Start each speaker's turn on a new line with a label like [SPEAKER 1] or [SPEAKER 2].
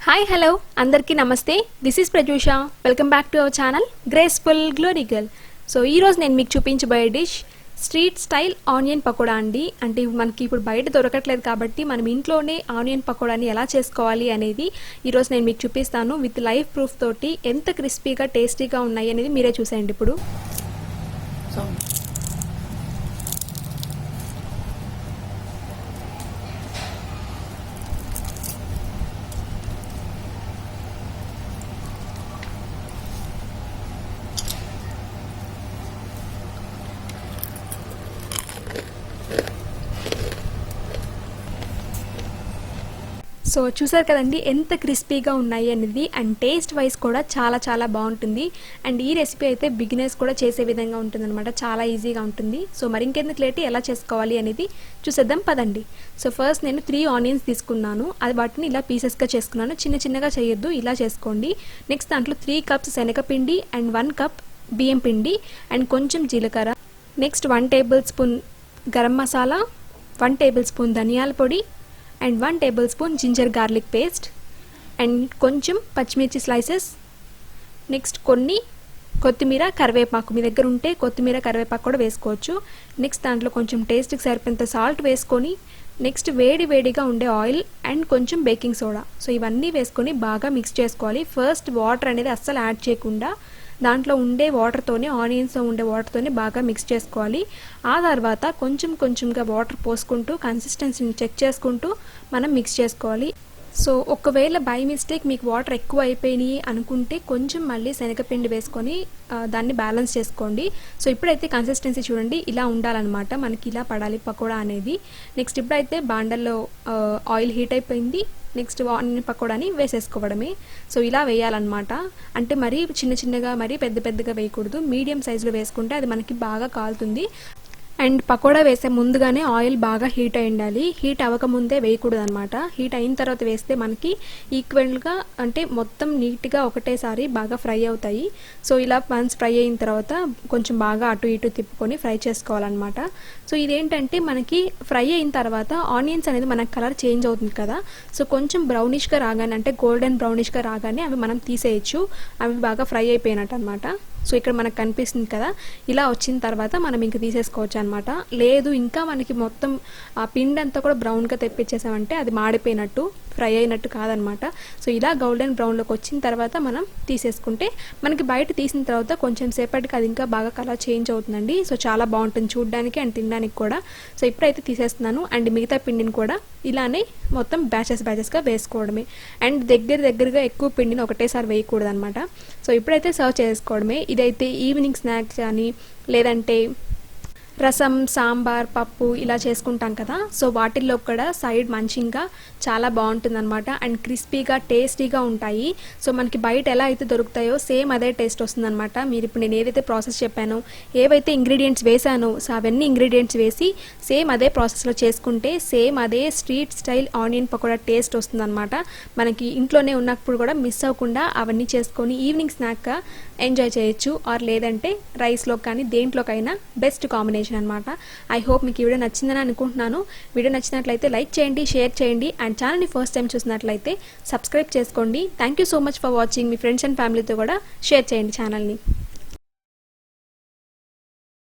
[SPEAKER 1] Hi hello అందరికీ నమస్తే. This is Prathyusha. Welcome back to our channel graceful glory girl. So ఈరోజు నేను మీకు చూపించబోయే dish street style onion pakoda అండి. అంటే మనకి ఇప్పుడు బయట దొరకట్లేదు కాబట్టి మనం ఇంట్లోనే ఆనియన్ పకోడాని ఎలా చేసుకోవాలి అనేది ఈరోజు నేను మీకు చూపిస్తాను. విత్ లైవ్ ప్రూఫ్ తోటి ఎంత క్రిస్పీగా టేస్టీగా ఉన్నాయి అనేది మీరే చూసేయండి. ఇప్పుడు సో చూసారు కదండి ఎంత క్రిస్పీగా ఉన్నాయి అనేది. అండ్ టేస్ట్ వైజ్ కూడా చాలా బాగుంటుంది. అండ్ ఈ రెసిపీ అయితే బిగినర్స్ కూడా చేసే విధంగా ఉంటుందన్నమాట. చాలా ఈజీగా ఉంటుంది. సో మరి ఇంకెందుకు లేట్ ఎలా చేసుకోవాలి అనేది చూసేద్దాం పదండి. సో ఫస్ట్ నేను 3 ఆనియన్స్ తీసుకున్నాను. అది వాటిని ఇలా పీసెస్గా చేసుకున్నాను. చిన్నగా చేయొద్దు, ఇలా చేసుకోండి. నెక్స్ట్ దాంట్లో 3 కప్స్ శనగపిండి అండ్ 1 కప్ బియ్యం పిండి అండ్ కొంచెం జీలకర్ర. Next 1 tablespoon garam masala, 1 tablespoon ధనియాల పొడి and 1 tablespoon ginger garlic paste and కొంచెం పచ్చిమిర్చి స్లైసెస్. నెక్స్ట్ కొన్ని కొత్తిమీర కరివేపాకు, మీ దగ్గర ఉంటే కొత్తిమీర కరివేపాకు కూడా వేసుకోవచ్చు. నెక్స్ట్ దాంట్లో కొంచెం టేస్ట్కి సరిపోయేంత సాల్ట్ వేసుకొని నెక్స్ట్ వేడిగా ఉండే ఆయిల్ అండ్ కొంచెం బేకింగ్ సోడా. సో ఇవన్నీ వేసుకొని బాగా మిక్స్ చేసుకోవాలి. ఫస్ట్ వాటర్ అనేది అస్సలు యాడ్ చేయకుండా దాంట్లో ఉండే వాటర్తోనే, ఆనియన్స్లో ఉండే వాటర్తోనే బాగా మిక్స్ చేసుకోవాలి. ఆ తర్వాత కొంచెంగా వాటర్ పోసుకుంటూ కన్సిస్టెన్సీని చెక్ చేసుకుంటూ మనం మిక్స్ చేసుకోవాలి. సో ఒకవేళ బై మిస్టేక్ మీకు వాటర్ ఎక్కువ అయిపోయినాయి అనుకుంటే కొంచెం మళ్ళీ శనగపిండి వేసుకొని దాన్ని బ్యాలెన్స్ చేసుకోండి. సో ఇప్పుడైతే కన్సిస్టెన్సీ చూడండి, ఇలా ఉండాలన్నమాట. మనకి ఇలా పడాలి పకోడా అనేది. నెక్స్ట్ ఇప్పుడైతే బాండల్లో ఆయిల్ హీట్ అయిపోయింది. నెక్స్ట్ ఆనియన్ పకోడాని వేసేసుకోవడమే. సో ఇలా వేయాలన్నమాట. అంటే మరీ చిన్నగా మరీ పెద్దగా వేయకూడదు. మీడియం సైజులో వేసుకుంటే అది మనకి బాగా కాలుతుంది. అండ్ పకోడా వేసే ముందుగానే ఆయిల్ బాగా హీట్ అయి ఉండాలి. హీట్ అవ్వకముందే వేయకూడదు అనమాట. హీట్ అయిన తర్వాత వేస్తే మనకి ఈక్వల్గా అంటే మొత్తం నీట్గా ఒకటేసారి బాగా ఫ్రై అవుతాయి. సో ఇలా వన్స్ ఫ్రై అయిన తర్వాత కొంచెం బాగా అటు ఇటు తిప్పుకొని ఫ్రై చేసుకోవాలన్నమాట. సో ఇదేంటంటే మనకి ఫ్రై అయిన తర్వాత ఆనియన్స్ అనేది మనకు కలర్ చేంజ్ అవుతుంది కదా. సో కొంచెం బ్రౌనిష్గా రాగానే, అంటే గోల్డెన్ బ్రౌనిష్గా రాగానే అవి మనం తీసేయచ్చు. అవి బాగా ఫ్రై అయిపోయినట్టు అనమాట. సో ఇక్కడ మనకు కనిపిస్తుంది కదా, ఇలా వచ్చిన తర్వాత మనం ఇంకా తీసేసుకోవచ్చు అనమాట. లేదు ఇంకా మనకి మొత్తం ఆ పిండి అంతా కూడా బ్రౌన్గా తెప్పించేసామంటే అది మాడిపోయినట్టు, ఫ్రై అయినట్టు కాదనమాట. సో ఇలా గోల్డెన్ బ్రౌన్లోకి వచ్చిన తర్వాత మనం తీసేసుకుంటే మనకి బయట తీసిన తర్వాత కొంచెం సేపటికి అది ఇంకా బాగా కలర్ చేంజ్ అవుతుందండి. సో చాలా బాగుంటుంది చూడడానికి అండ్ తినడానికి కూడా. సో ఇప్పుడైతే తీసేస్తున్నాను. అండ్ మిగతా పిండిని కూడా ఇలానే మొత్తం బ్యాచెస్గా వేసుకోవడమే. అండ్ దగ్గరగా ఎక్కువ పిండిని ఒకటేసారి వేయకూడదు అనమాట. సో ఇప్పుడైతే సర్వ్ చేసుకోవడమే. ఇదైతే ఈవినింగ్ స్నాక్స్ కానీ లేదంటే రసం, సాంబార్, పప్పు ఇలా చేసుకుంటాం కదా. సో వాటిల్లో కూడా సైడ్ మంచిగా చాలా బాగుంటుందన్నమాట. అండ్ క్రిస్పీగా టేస్టీగా ఉంటాయి. సో మనకి బయట ఎలా అయితే దొరుకుతాయో సేమ్ అదే టేస్ట్ వస్తుందన్నమాట. మీరు ఇప్పుడు నేను ఏదైతే ప్రాసెస్ చెప్పానో, ఏవైతే ఇంగ్రీడియంట్స్ వేసానో, సో అవన్నీ ఇంగ్రీడియంట్స్ వేసి సేమ్ అదే ప్రాసెస్లో చేసుకుంటే సేమ్ అదే street style onion pakoda taste వస్తుందన్నమాట. మనకి ఇంట్లోనే ఉన్నప్పుడు కూడా మిస్ అవ్వకుండా అవన్నీ చేసుకొని ఈవినింగ్ స్నాక్గా ఎంజాయ్ చేయొచ్చు. ఆర్ లేదంటే రైస్లో కానీ దేంట్లోకైనా బెస్ట్ కాంబినేషన్ అనమాట. ఐ హోప్ మీకు ఈ వీడియో నచ్చిందని అనుకుంటున్నాను. వీడియో నచ్చినట్లయితే లైక్ చేయండి, షేర్ చేయండి అండ్ ఛానల్ని ఫస్ట్ టైం చూసినట్లయితే సబ్స్క్రైబ్ చేసుకోండి. Thank you so much for watching. Me friends and ఫ్యామిలీతో కూడా షేర్ చేయండి ఛానల్ని.